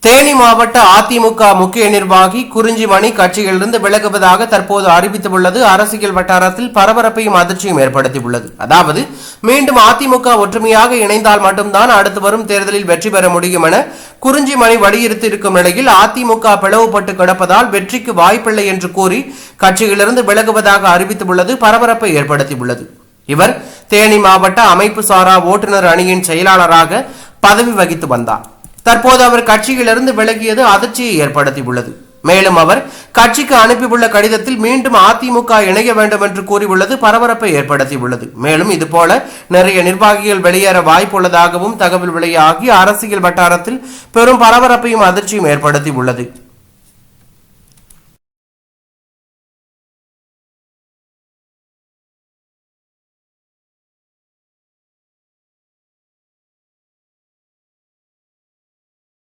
தேனி மாவட்ட அதிமுக முக்கிய நிர்வாகி குறிஞ்சிமணி கட்சியிலிருந்து விலகுவதாக தற்போது அறிவித்துள்ளது அரசியல் வட்டாரத்தில் பரபரப்பையும் அதிர்ச்சியும் ஏற்படுத்தியுள்ளது. அதாவது மீண்டும் அதிமுக ஒற்றுமையாக இணைந்தால் மட்டும்தான் அடுத்து வரும் தேர்தலில் வெற்றி பெற முடியும் என குறிஞ்சிமணி வலியுறுத்தியிருக்கும் நிலையில் அதிமுக பிளவுபட்டு கிடப்பதால் வெற்றிக்கு வாய்ப்பில்லை என்று கூறி கட்சியிலிருந்து விலகுவதாக அறிவித்துள்ளது பரபரப்பை ஏற்படுத்தியுள்ளது. இவர் தேனி மாவட்ட அமைப்பு சாரா ஓட்டுநர் அணியின் செயலாளராக பதவி வகித்து வந்தார். தற்போது அவர் கட்சியிலிருந்து விலகியது அதிர்ச்சியை ஏற்படுத்தியுள்ளது. மேலும் அவர் கட்சிக்கு அனுப்பியுள்ள கடிதத்தில் மீண்டும் அதிமுக இணைய வேண்டும் என்று கூறியுள்ளது பரபரப்பை ஏற்படுத்தியுள்ளது. மேலும் இதுபோல நிறைய நிர்வாகிகள் வெளியேற வாய்ப்புள்ளதாகவும் தகவல் வெளியாகி அரசியல் வட்டாரத்தில் பெரும் பரபரப்பையும் அதிர்ச்சியும் ஏற்படுத்தியுள்ளது.